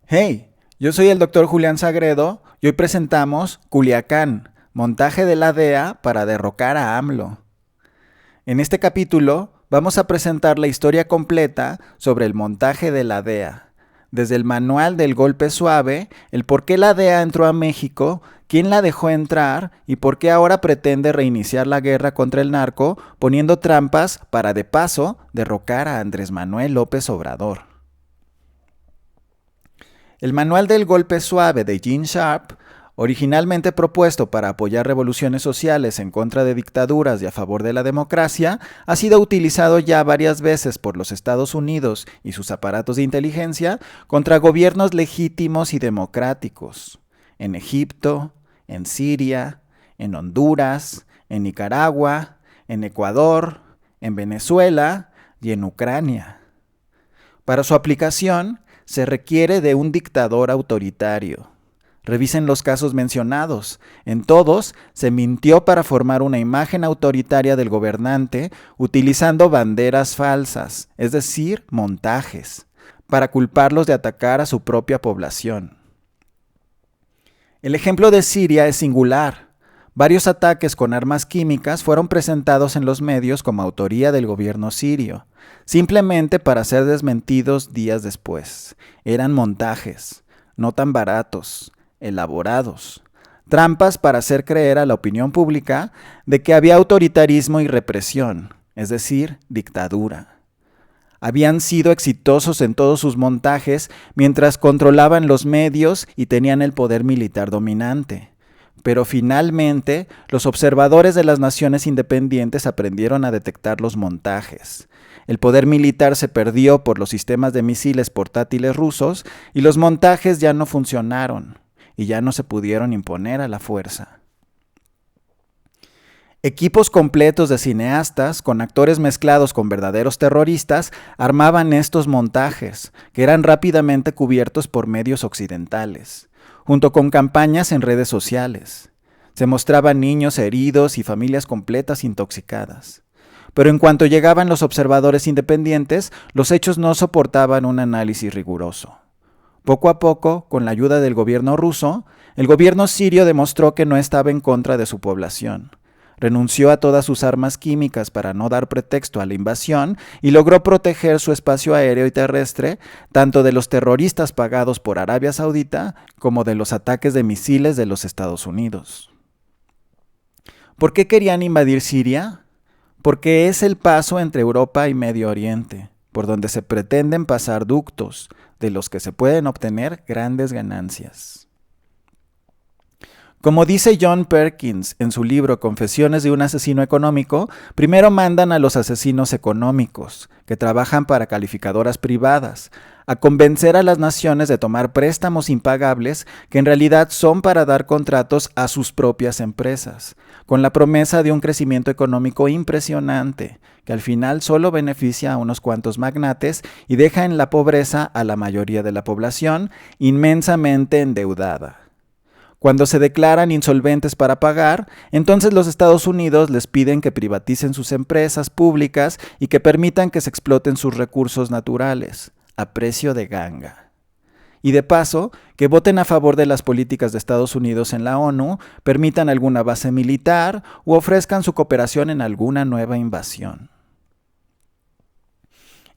Hey, yo soy el doctor Julián Sagredo y hoy presentamos Culiacán, montaje de la DEA para derrocar a AMLO. En este capítulo vamos a presentar la historia completa sobre el montaje de la DEA, desde el manual del golpe suave, el por qué la DEA entró a México, quién la dejó entrar y por qué ahora pretende reiniciar la guerra contra el narco poniendo trampas para de paso derrocar a Andrés Manuel López Obrador. El manual del golpe suave de Gene Sharp, originalmente propuesto para apoyar revoluciones sociales en contra de dictaduras y a favor de la democracia, ha sido utilizado ya varias veces por los Estados Unidos y sus aparatos de inteligencia contra gobiernos legítimos y democráticos, en Egipto, en Siria, en Honduras, en Nicaragua, en Ecuador, en Venezuela y en Ucrania. Para su aplicación, se requiere de un dictador autoritario. Revisen los casos mencionados. En todos se mintió para formar una imagen autoritaria del gobernante utilizando banderas falsas, es decir, montajes, para culparlos de atacar a su propia población. El ejemplo de Siria es singular. Varios ataques con armas químicas fueron presentados en los medios como autoría del gobierno sirio, simplemente para ser desmentidos días después. Eran montajes, no tan baratos, elaborados, trampas para hacer creer a la opinión pública de que había autoritarismo y represión, es decir, dictadura. Habían sido exitosos en todos sus montajes mientras controlaban los medios y tenían el poder militar dominante. Pero finalmente, los observadores de las naciones independientes aprendieron a detectar los montajes. El poder militar se perdió por los sistemas de misiles portátiles rusos y los montajes ya no funcionaron y ya no se pudieron imponer a la fuerza. Equipos completos de cineastas, con actores mezclados con verdaderos terroristas, armaban estos montajes, que eran rápidamente cubiertos por medios occidentales, junto con campañas en redes sociales. Se mostraban niños heridos y familias completas intoxicadas. Pero en cuanto llegaban los observadores independientes, los hechos no soportaban un análisis riguroso. Poco a poco, con la ayuda del gobierno ruso, el gobierno sirio demostró que no estaba en contra de su población. Renunció a todas sus armas químicas para no dar pretexto a la invasión y logró proteger su espacio aéreo y terrestre tanto de los terroristas pagados por Arabia Saudita como de los ataques de misiles de los Estados Unidos. ¿Por qué querían invadir Siria? Porque es el paso entre Europa y Medio Oriente, por donde se pretenden pasar ductos, de los que se pueden obtener grandes ganancias. Como dice John Perkins en su libro Confesiones de un asesino económico, primero mandan a los asesinos económicos, que trabajan para calificadoras privadas, a convencer a las naciones de tomar préstamos impagables que en realidad son para dar contratos a sus propias empresas, con la promesa de un crecimiento económico impresionante, que al final solo beneficia a unos cuantos magnates y deja en la pobreza a la mayoría de la población inmensamente endeudada. Cuando se declaran insolventes para pagar, entonces los Estados Unidos les piden que privaticen sus empresas públicas y que permitan que se exploten sus recursos naturales, a precio de ganga. Y de paso, que voten a favor de las políticas de Estados Unidos en la ONU, permitan alguna base militar u ofrezcan su cooperación en alguna nueva invasión.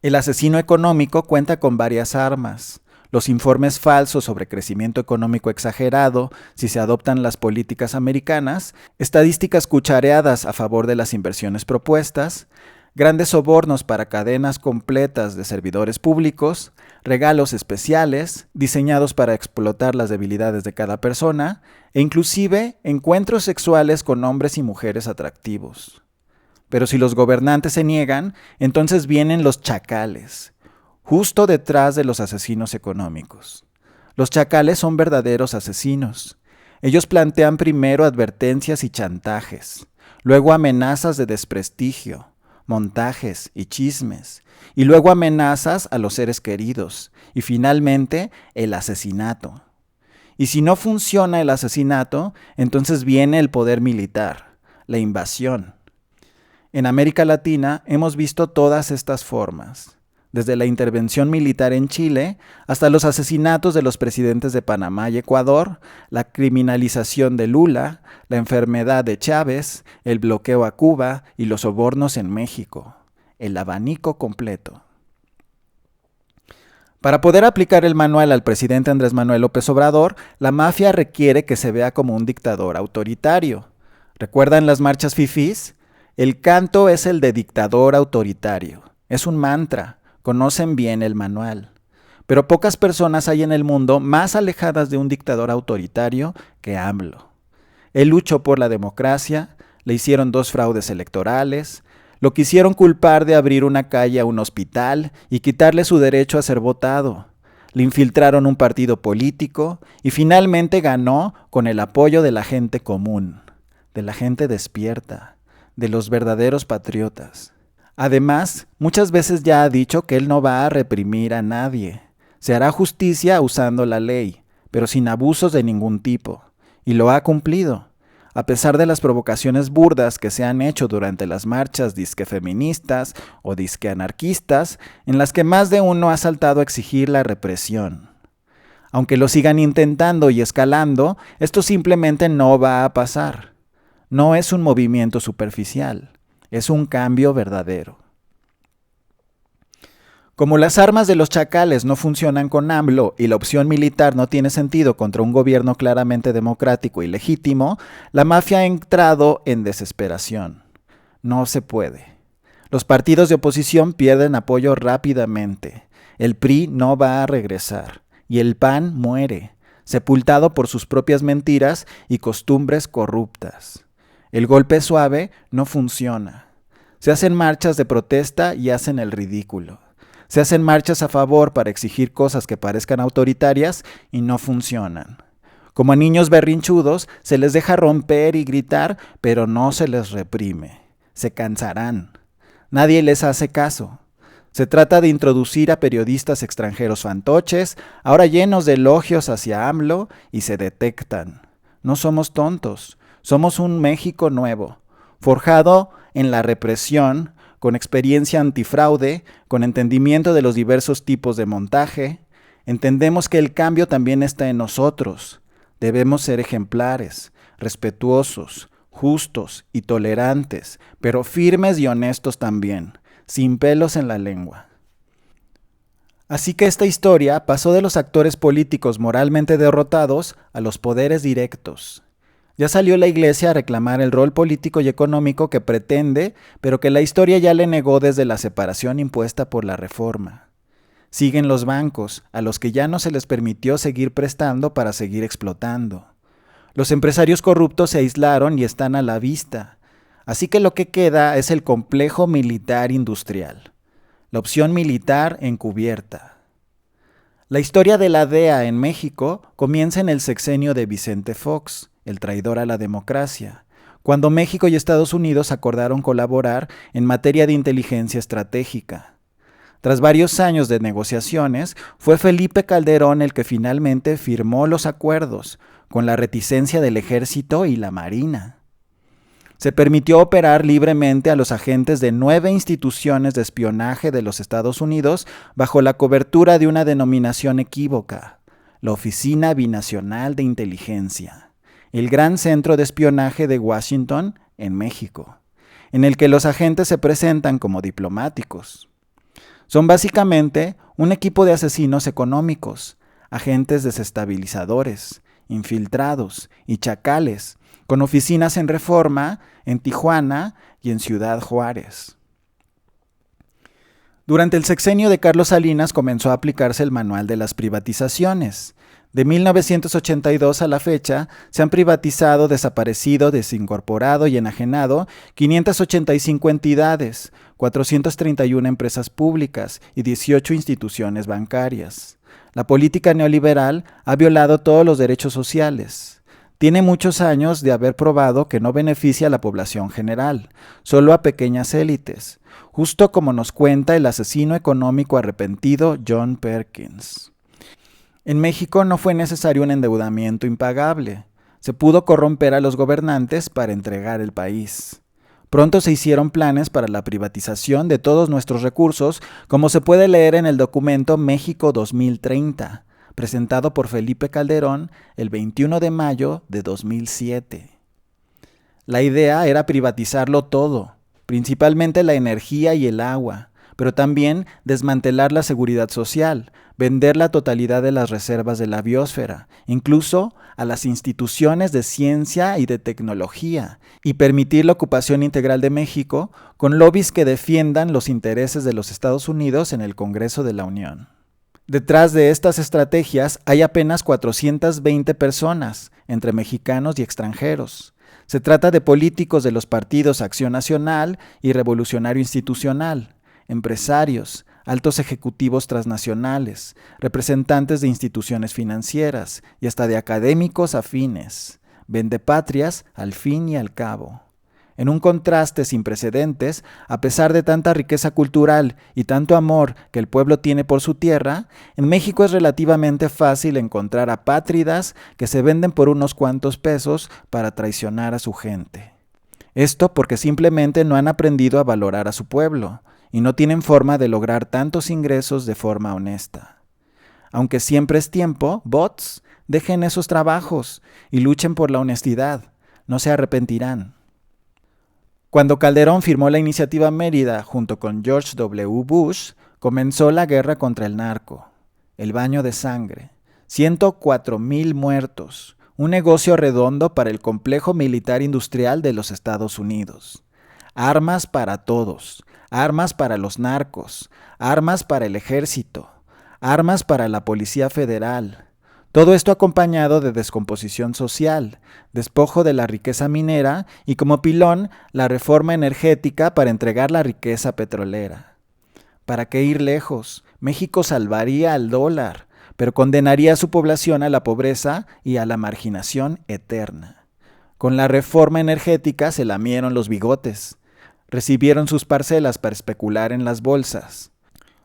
El asesino económico cuenta con varias armas. Los informes falsos sobre crecimiento económico exagerado si se adoptan las políticas americanas, estadísticas cuchareadas a favor de las inversiones propuestas, grandes sobornos para cadenas completas de servidores públicos, regalos especiales diseñados para explotar las debilidades de cada persona e inclusive encuentros sexuales con hombres y mujeres atractivos. Pero si los gobernantes se niegan, entonces vienen los chacales, justo detrás de los asesinos económicos. Los chacales son verdaderos asesinos. Ellos plantean primero advertencias y chantajes, luego amenazas de desprestigio, montajes y chismes, y luego amenazas a los seres queridos, y finalmente el asesinato. Y si no funciona el asesinato, entonces viene el poder militar, la invasión. En América Latina hemos visto todas estas formas. desde la intervención militar en Chile hasta los asesinatos de los presidentes de Panamá y Ecuador, la criminalización de Lula, la enfermedad de Chávez, el bloqueo a Cuba y los sobornos en México. El abanico completo. Para poder aplicar el manual al presidente Andrés Manuel López Obrador, la mafia requiere que se vea como un dictador autoritario. ¿Recuerdan las marchas fifís? El canto es el de dictador autoritario. Es un mantra. Conocen bien el manual. Pero pocas personas hay en el mundo más alejadas de un dictador autoritario que AMLO. Él luchó por la democracia, le hicieron 2 fraudes electorales, lo quisieron culpar de abrir una calle a un hospital y quitarle su derecho a ser votado. Le infiltraron un partido político y finalmente ganó con el apoyo de la gente común, de la gente despierta, de los verdaderos patriotas. Además, muchas veces ya ha dicho que él no va a reprimir a nadie. Se hará justicia usando la ley, pero sin abusos de ningún tipo. Y lo ha cumplido. A pesar de las provocaciones burdas que se han hecho durante las marchas disque feministas o disque anarquistas, en las que más de uno ha saltado a exigir la represión. Aunque lo sigan intentando y escalando, esto simplemente no va a pasar. No es un movimiento superficial. Es un cambio verdadero. Como las armas de los chacales no funcionan con AMLO y la opción militar no tiene sentido contra un gobierno claramente democrático y legítimo, la mafia ha entrado en desesperación. No se puede. Los partidos de oposición pierden apoyo rápidamente. El PRI no va a regresar. Y el PAN muere, sepultado por sus propias mentiras y costumbres corruptas. El golpe suave no funciona. Se hacen marchas de protesta y hacen el ridículo. Se hacen marchas a favor para exigir cosas que parezcan autoritarias y no funcionan. Como a niños berrinchudos, se les deja romper y gritar, pero no se les reprime. Se cansarán. Nadie les hace caso. Se trata de introducir a periodistas extranjeros fantoches, ahora llenos de elogios hacia AMLO, y se detectan. No somos tontos. Somos un México nuevo, forjado en la represión, con experiencia antifraude, con entendimiento de los diversos tipos de montaje. Entendemos que el cambio también está en nosotros. Debemos ser ejemplares, respetuosos, justos y tolerantes, pero firmes y honestos también, sin pelos en la lengua. Así que esta historia pasó de los actores políticos moralmente derrotados a los poderes directos. Ya salió la Iglesia a reclamar el rol político y económico que pretende, pero que la historia ya le negó desde la separación impuesta por la Reforma. Siguen los bancos, a los que ya no se les permitió seguir prestando para seguir explotando. Los empresarios corruptos se aislaron y están a la vista. Así que lo que queda es el complejo militar industrial. La opción militar encubierta. La historia de la DEA en México comienza en el sexenio de Vicente Fox, el traidor a la democracia, cuando México y Estados Unidos acordaron colaborar en materia de inteligencia estratégica. Tras varios años de negociaciones, fue Felipe Calderón el que finalmente firmó los acuerdos, con la reticencia del Ejército y la Marina. Se permitió operar libremente a los agentes de 9 instituciones de espionaje de los Estados Unidos bajo la cobertura de una denominación equívoca, la Oficina Binacional de Inteligencia, el gran centro de espionaje de Washington en México, en el que los agentes se presentan como diplomáticos. Son básicamente un equipo de asesinos económicos, agentes desestabilizadores, infiltrados y chacales, con oficinas en Reforma, en Tijuana y en Ciudad Juárez. Durante el sexenio de Carlos Salinas comenzó a aplicarse el manual de las privatizaciones. De 1982 a la fecha, se han privatizado, desaparecido, desincorporado y enajenado 585 entidades, 431 empresas públicas y 18 instituciones bancarias. La política neoliberal ha violado todos los derechos sociales. Tiene muchos años de haber probado que no beneficia a la población general, solo a pequeñas élites, justo como nos cuenta el asesino económico arrepentido John Perkins. En México no fue necesario un endeudamiento impagable. Se pudo corromper a los gobernantes para entregar el país. Pronto se hicieron planes para la privatización de todos nuestros recursos, como se puede leer en el documento México 2030, presentado por Felipe Calderón el 21 de mayo de 2007. La idea era privatizarlo todo, principalmente la energía y el agua, pero también desmantelar la seguridad social, vender la totalidad de las reservas de la biosfera, incluso a las instituciones de ciencia y de tecnología, y permitir la ocupación integral de México con lobbies que defiendan los intereses de los Estados Unidos en el Congreso de la Unión. Detrás de estas estrategias hay apenas 420 personas, entre mexicanos y extranjeros. Se trata de políticos de los partidos Acción Nacional y Revolucionario Institucional, empresarios, altos ejecutivos transnacionales, representantes de instituciones financieras y hasta de académicos afines, vendepatrias al fin y al cabo. En un contraste sin precedentes, a pesar de tanta riqueza cultural y tanto amor que el pueblo tiene por su tierra, en México es relativamente fácil encontrar apátridas que se venden por unos cuantos pesos para traicionar a su gente. Esto porque simplemente no han aprendido a valorar a su pueblo y no tienen forma de lograr tantos ingresos de forma honesta. Aunque siempre es tiempo, bots, dejen esos trabajos y luchen por la honestidad, no se arrepentirán. Cuando Calderón firmó la Iniciativa Mérida junto con George W. Bush, comenzó la guerra contra el narco, el baño de sangre, 104,000 muertos, un negocio redondo para el complejo militar industrial de los Estados Unidos. Armas para todos, armas para los narcos, armas para el ejército, armas para la Policía Federal. Todo esto acompañado de descomposición social, despojo de la riqueza minera y como pilón la reforma energética para entregar la riqueza petrolera. ¿Para qué ir lejos? México salvaría al dólar, pero condenaría a su población a la pobreza y a la marginación eterna. Con la reforma energética se lamieron los bigotes. Recibieron sus parcelas para especular en las bolsas.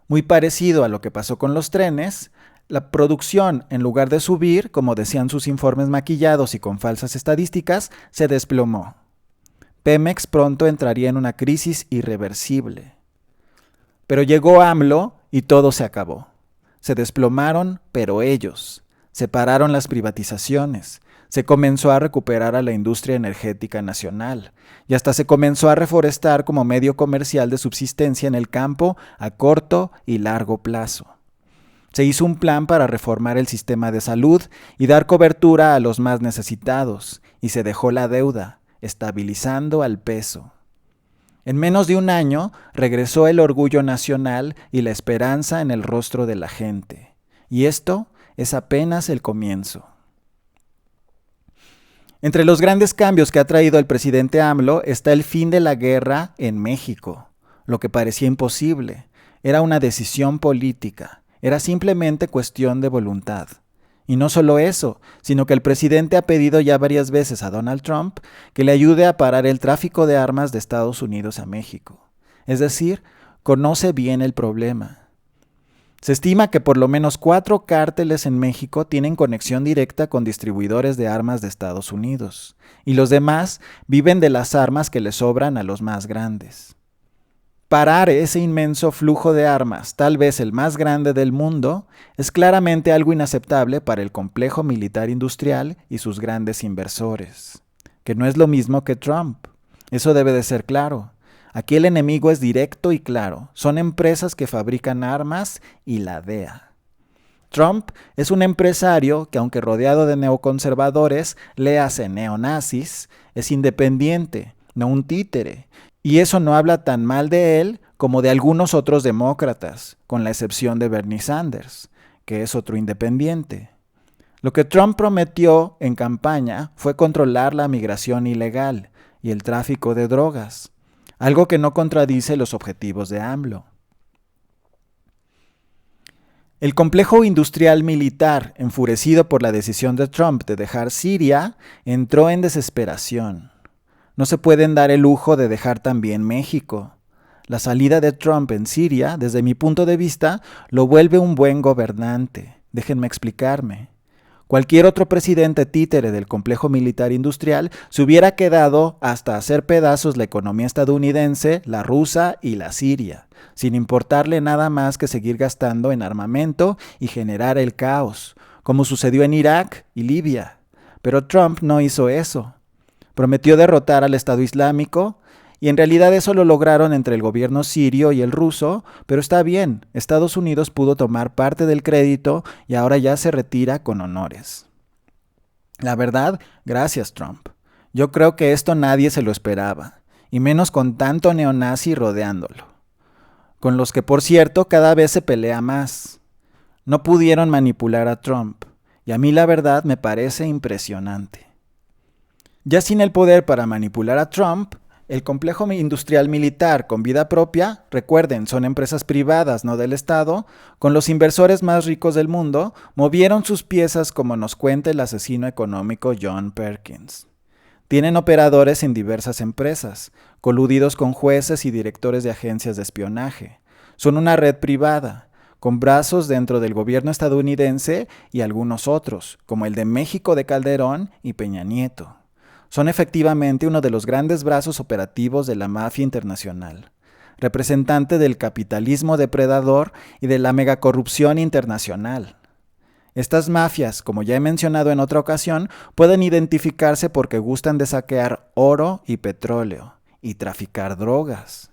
Muy parecido a lo que pasó con los trenes, la producción, en lugar de subir, como decían sus informes maquillados y con falsas estadísticas, se desplomó. Pemex pronto entraría en una crisis irreversible. Pero llegó AMLO y todo se acabó. Se desplomaron, pero ellos. Separaron las privatizaciones. Se comenzó a recuperar a la industria energética nacional y hasta se comenzó a reforestar como medio comercial de subsistencia en el campo a corto y largo plazo. Se hizo un plan para reformar el sistema de salud y dar cobertura a los más necesitados, y se dejó la deuda, estabilizando al peso. En menos de un año regresó el orgullo nacional y la esperanza en el rostro de la gente. Y esto es apenas el comienzo. Entre los grandes cambios que ha traído el presidente AMLO está el fin de la guerra en México. Lo que parecía imposible era una decisión política, era simplemente cuestión de voluntad. Y no solo eso, sino que el presidente ha pedido ya varias veces a Donald Trump que le ayude a parar el tráfico de armas de Estados Unidos a México. Es decir, conoce bien el problema. Se estima que por lo menos 4 cárteles en México tienen conexión directa con distribuidores de armas de Estados Unidos, y los demás viven de las armas que les sobran a los más grandes. Parar ese inmenso flujo de armas, tal vez el más grande del mundo, es claramente algo inaceptable para el complejo militar industrial y sus grandes inversores, que no es lo mismo que Trump. Eso debe de ser claro. Aquí el enemigo es directo y claro. Son empresas que fabrican armas y la DEA. Trump es un empresario que, aunque rodeado de neoconservadores, léase neonazis, es independiente, no un títere. Y eso no habla tan mal de él como de algunos otros demócratas, con la excepción de Bernie Sanders, que es otro independiente. Lo que Trump prometió en campaña fue controlar la migración ilegal y el tráfico de drogas, algo que no contradice los objetivos de AMLO. El complejo industrial militar, enfurecido por la decisión de Trump de dejar Siria, entró en desesperación. No se pueden dar el lujo de dejar también México. La salida de Trump en Siria, desde mi punto de vista, lo vuelve un buen gobernante. Déjenme explicarme. Cualquier otro presidente títere del complejo militar industrial se hubiera quedado hasta hacer pedazos la economía estadounidense, la rusa y la siria, sin importarle nada más que seguir gastando en armamento y generar el caos, como sucedió en Irak y Libia. Pero Trump no hizo eso. Prometió derrotar al Estado Islámico, y en realidad eso lo lograron entre el gobierno sirio y el ruso, pero está bien, Estados Unidos pudo tomar parte del crédito y ahora ya se retira con honores. La verdad, gracias Trump. Yo creo que esto nadie se lo esperaba, y menos con tanto neonazi rodeándolo, con los que por cierto cada vez se pelea más. No pudieron manipular a Trump, y a mí la verdad me parece impresionante. Ya sin el poder para manipular a Trump, el complejo industrial militar con vida propia, recuerden, son empresas privadas, no del Estado, con los inversores más ricos del mundo, movieron sus piezas como nos cuenta el asesino económico John Perkins. Tienen operadores en diversas empresas, coludidos con jueces y directores de agencias de espionaje. Son una red privada, con brazos dentro del gobierno estadounidense y algunos otros, como el de México de Calderón y Peña Nieto. Son efectivamente uno de los grandes brazos operativos de la mafia internacional, representante del capitalismo depredador y de la megacorrupción internacional. Estas mafias, como ya he mencionado en otra ocasión, pueden identificarse porque gustan de saquear oro y petróleo y traficar drogas,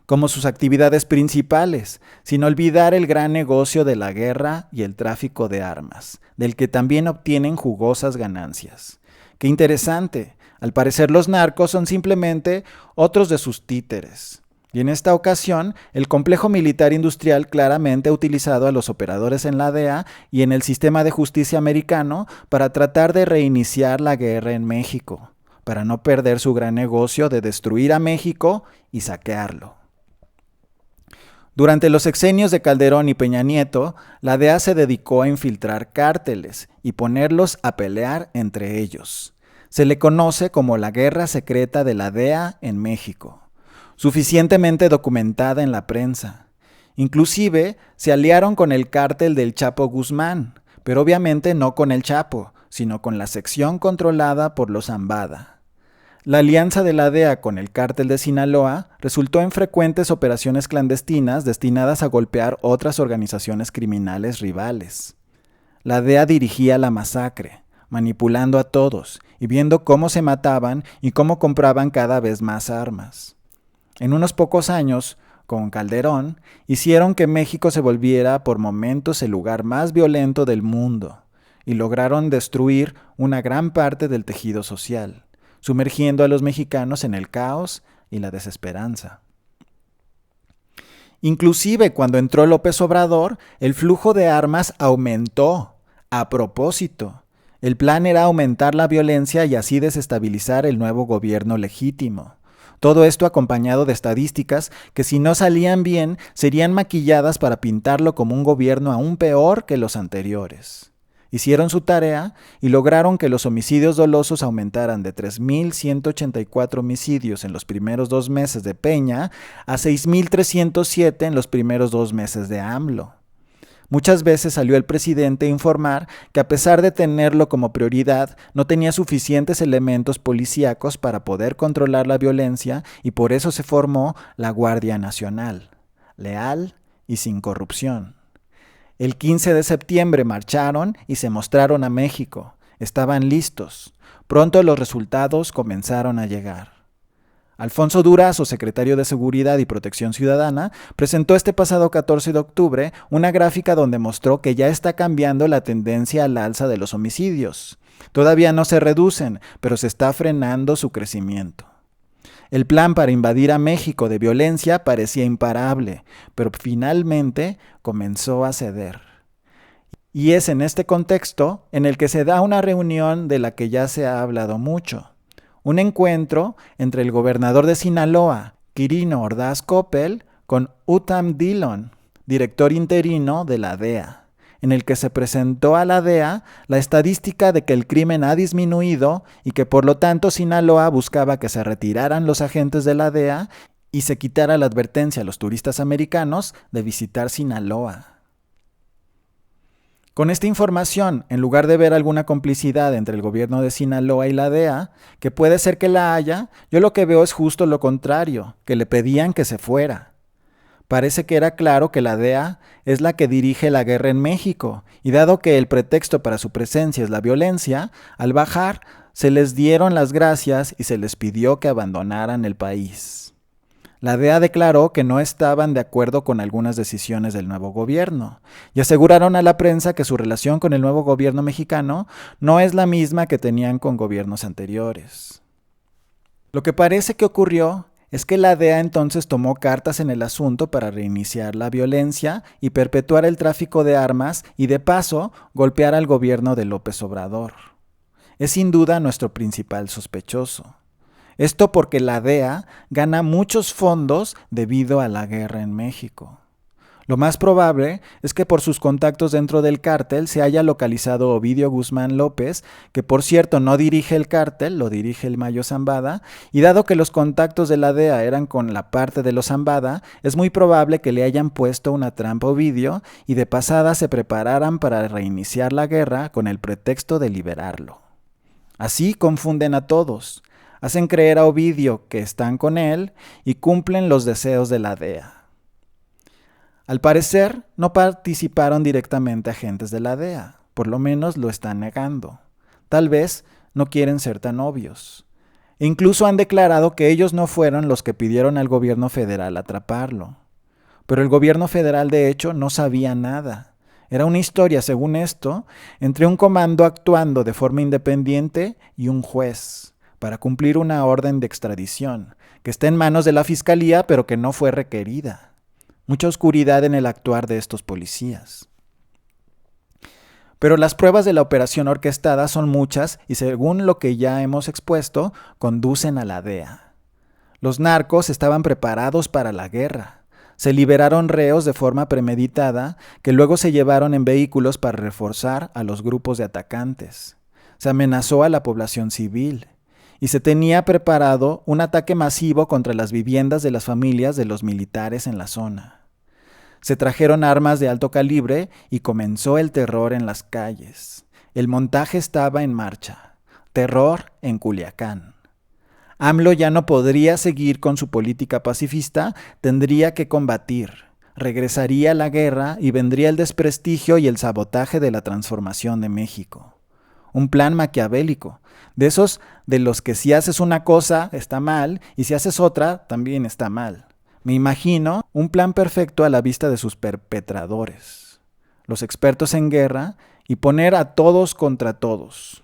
como sus actividades principales, sin olvidar el gran negocio de la guerra y el tráfico de armas, del que también obtienen jugosas ganancias. ¡Qué interesante! Al parecer los narcos son simplemente otros de sus títeres. Y en esta ocasión, el complejo militar industrial claramente ha utilizado a los operadores en la DEA y en el sistema de justicia americano para tratar de reiniciar la guerra en México, para no perder su gran negocio de destruir a México y saquearlo. Durante los sexenios de Calderón y Peña Nieto, la DEA se dedicó a infiltrar cárteles y ponerlos a pelear entre ellos. Se le conoce como la guerra secreta de la DEA en México, suficientemente documentada en la prensa. Inclusive se aliaron con el cártel del Chapo Guzmán, pero obviamente no con el Chapo, sino con la sección controlada por los Zambada. La alianza de la DEA con el cártel de Sinaloa resultó en frecuentes operaciones clandestinas destinadas a golpear otras organizaciones criminales rivales. La DEA dirigía la masacre, manipulando a todos y viendo cómo se mataban y cómo compraban cada vez más armas. En unos pocos años, con Calderón, hicieron que México se volviera por momentos el lugar más violento del mundo y lograron destruir una gran parte del tejido social, sumergiendo a los mexicanos en el caos y la desesperanza. Inclusive cuando entró López Obrador, el flujo de armas aumentó, a propósito. El plan era aumentar la violencia y así desestabilizar el nuevo gobierno legítimo. Todo esto acompañado de estadísticas que si no salían bien serían maquilladas para pintarlo como un gobierno aún peor que los anteriores. Hicieron su tarea y lograron que los homicidios dolosos aumentaran de 3.184 homicidios en los primeros 2 meses de Peña a 6.307 en los primeros 2 meses de AMLO. Muchas veces salió el presidente a informar que a pesar de tenerlo como prioridad, no tenía suficientes elementos policíacos para poder controlar la violencia y por eso se formó la Guardia Nacional, leal y sin corrupción. El 15 de septiembre marcharon y se mostraron a México. Estaban listos. Pronto los resultados comenzaron a llegar. Alfonso Durazo, secretario de Seguridad y Protección Ciudadana, presentó este pasado 14 de octubre una gráfica donde mostró que ya está cambiando la tendencia al alza de los homicidios. Todavía no se reducen, pero se está frenando su crecimiento. El plan para invadir a México de violencia parecía imparable, pero finalmente comenzó a ceder. Y es en este contexto en el que se da una reunión de la que ya se ha hablado mucho. Un encuentro entre el gobernador de Sinaloa, Quirino Ordaz Coppel, con Utham Dillon, director interino de la DEA, en el que se presentó a la DEA la estadística de que el crimen ha disminuido y que por lo tanto Sinaloa buscaba que se retiraran los agentes de la DEA y se quitara la advertencia a los turistas americanos de visitar Sinaloa. Con esta información, en lugar de ver alguna complicidad entre el gobierno de Sinaloa y la DEA, que puede ser que la haya, yo lo que veo es justo lo contrario, que le pedían que se fuera. Parece que era claro que la DEA es la que dirige la guerra en México, y dado que el pretexto para su presencia es la violencia, al bajar se les dieron las gracias y se les pidió que abandonaran el país. La DEA declaró que no estaban de acuerdo con algunas decisiones del nuevo gobierno y aseguraron a la prensa que su relación con el nuevo gobierno mexicano no es la misma que tenían con gobiernos anteriores. Lo que parece que ocurrió es que la DEA entonces tomó cartas en el asunto para reiniciar la violencia y perpetuar el tráfico de armas y de paso golpear al gobierno de López Obrador. Es sin duda nuestro principal sospechoso. Esto porque la DEA gana muchos fondos debido a la guerra en México. Lo más probable es que por sus contactos dentro del cártel se haya localizado Ovidio Guzmán López, que por cierto no dirige el cártel, lo dirige el Mayo Zambada, y dado que los contactos de la DEA eran con la parte de los Zambada, es muy probable que le hayan puesto una trampa a Ovidio y de pasada se prepararan para reiniciar la guerra con el pretexto de liberarlo. Así confunden a todos. Hacen creer a Ovidio que están con él y cumplen los deseos de la DEA. Al parecer, no participaron directamente agentes de la DEA, por lo menos lo están negando. Tal vez no quieren ser tan obvios. E incluso han declarado que ellos no fueron los que pidieron al gobierno federal atraparlo. Pero el gobierno federal de hecho no sabía nada. Era una historia, según esto, entre un comando actuando de forma independiente y un juez, para cumplir una orden de extradición, que está en manos de la fiscalía pero que no fue requerida. Mucha oscuridad en el actuar de estos policías. Pero las pruebas de la operación orquestada son muchas y según lo que ya hemos expuesto, conducen a la DEA. Los narcos estaban preparados para la guerra. Se liberaron reos de forma premeditada que luego se llevaron en vehículos para reforzar a los grupos de atacantes. Se amenazó a la población civil. Y se tenía preparado un ataque masivo contra las viviendas de las familias de los militares en la zona. Se trajeron armas de alto calibre y comenzó el terror en las calles. El montaje estaba en marcha. Terror en Culiacán. AMLO ya no podría seguir con su política pacifista, tendría que combatir. Regresaría la guerra y vendría el desprestigio y el sabotaje de la transformación de México. Un plan maquiavélico, de esos de los que si haces una cosa está mal y si haces otra también está mal. Me imagino un plan perfecto a la vista de sus perpetradores, los expertos en guerra, y poner a todos contra todos.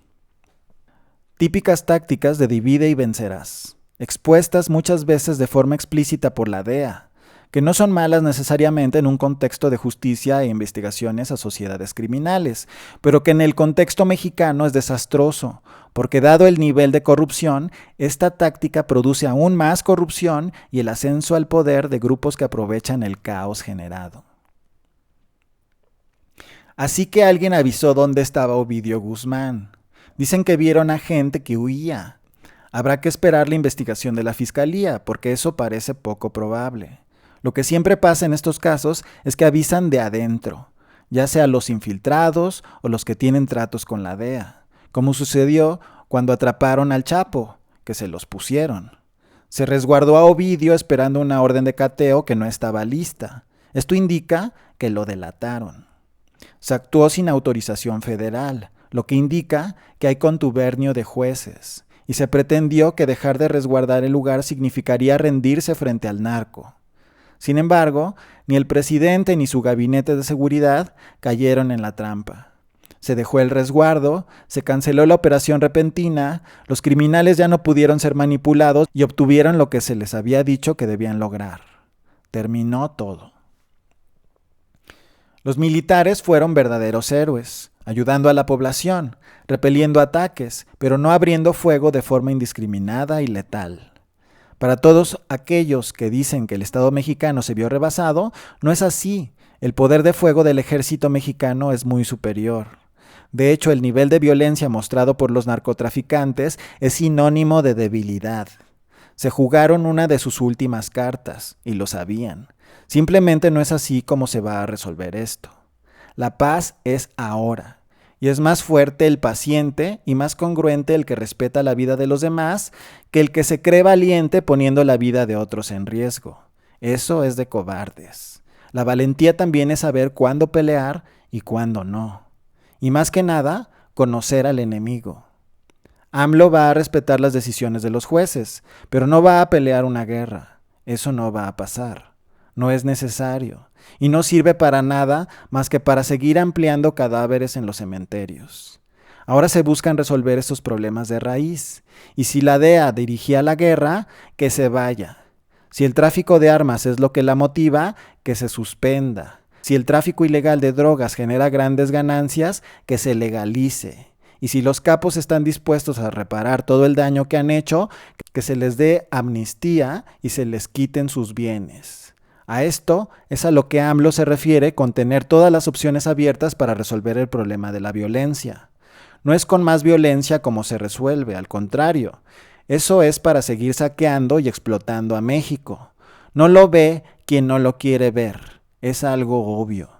Típicas tácticas de divide y vencerás, expuestas muchas veces de forma explícita por la DEA, que no son malas necesariamente en un contexto de justicia e investigaciones a sociedades criminales, pero que en el contexto mexicano es desastroso, porque dado el nivel de corrupción, esta táctica produce aún más corrupción y el ascenso al poder de grupos que aprovechan el caos generado. Así que alguien avisó dónde estaba Ovidio Guzmán. Dicen que vieron a gente que huía. Habrá que esperar la investigación de la fiscalía, porque eso parece poco probable. Lo que siempre pasa en estos casos es que avisan de adentro, ya sea los infiltrados o los que tienen tratos con la DEA, como sucedió cuando atraparon al Chapo, que se los pusieron. Se resguardó a Ovidio esperando una orden de cateo que no estaba lista. Esto indica que lo delataron. Se actuó sin autorización federal, lo que indica que hay contubernio de jueces, y se pretendió que dejar de resguardar el lugar significaría rendirse frente al narco. Sin embargo, ni el presidente ni su gabinete de seguridad cayeron en la trampa. Se dejó el resguardo, se canceló la operación repentina, los criminales ya no pudieron ser manipulados y obtuvieron lo que se les había dicho que debían lograr. Terminó todo. Los militares fueron verdaderos héroes, ayudando a la población, repeliendo ataques, pero no abriendo fuego de forma indiscriminada y letal. Para todos aquellos que dicen que el Estado mexicano se vio rebasado, no es así. El poder de fuego del ejército mexicano es muy superior. De hecho, el nivel de violencia mostrado por los narcotraficantes es sinónimo de debilidad. Se jugaron una de sus últimas cartas, y lo sabían. Simplemente no es así como se va a resolver esto. La paz es ahora. Y es más fuerte el paciente y más congruente el que respeta la vida de los demás que el que se cree valiente poniendo la vida de otros en riesgo. Eso es de cobardes. La valentía también es saber cuándo pelear y cuándo no. Y más que nada, conocer al enemigo. AMLO va a respetar las decisiones de los jueces, pero no va a pelear una guerra. Eso no va a pasar. No es necesario. Y no sirve para nada más que para seguir ampliando cadáveres en los cementerios. Ahora se buscan resolver estos problemas de raíz. Y si la DEA dirigía la guerra, que se vaya. Si el tráfico de armas es lo que la motiva, que se suspenda. Si el tráfico ilegal de drogas genera grandes ganancias, que se legalice. Y si los capos están dispuestos a reparar todo el daño que han hecho, que se les dé amnistía y se les quiten sus bienes. A esto es a lo que AMLO se refiere con tener todas las opciones abiertas para resolver el problema de la violencia. No es con más violencia como se resuelve, al contrario. Eso es para seguir saqueando y explotando a México. No lo ve quien no lo quiere ver. Es algo obvio.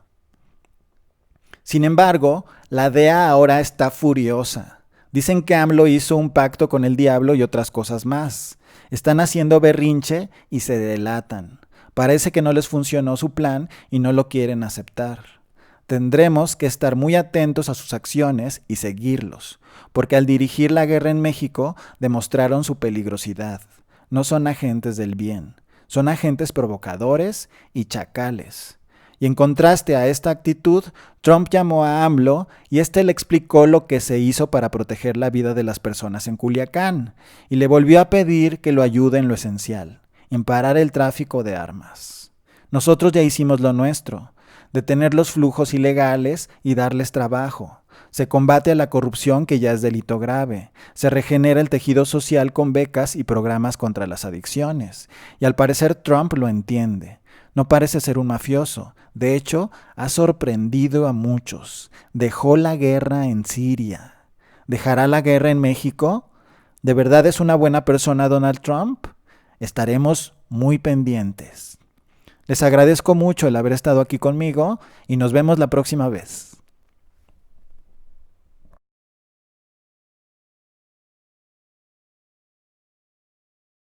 Sin embargo, la DEA ahora está furiosa. Dicen que AMLO hizo un pacto con el diablo y otras cosas más. Están haciendo berrinche y se delatan. Parece que no les funcionó su plan y no lo quieren aceptar. Tendremos que estar muy atentos a sus acciones y seguirlos, porque al dirigir la guerra en México demostraron su peligrosidad. No son agentes del bien, son agentes provocadores y chacales. Y en contraste a esta actitud, Trump llamó a AMLO y éste le explicó lo que se hizo para proteger la vida de las personas en Culiacán y le volvió a pedir que lo ayude en lo esencial, en parar el tráfico de armas. Nosotros ya hicimos lo nuestro, detener los flujos ilegales y darles trabajo. Se combate a la corrupción, que ya es delito grave. Se regenera el tejido social con becas y programas contra las adicciones. Y al parecer Trump lo entiende. No parece ser un mafioso. De hecho, ha sorprendido a muchos. Dejó la guerra en Siria. ¿Dejará la guerra en México? ¿De verdad es una buena persona Donald Trump? Estaremos muy pendientes. Les agradezco mucho el haber estado aquí conmigo y nos vemos la próxima vez.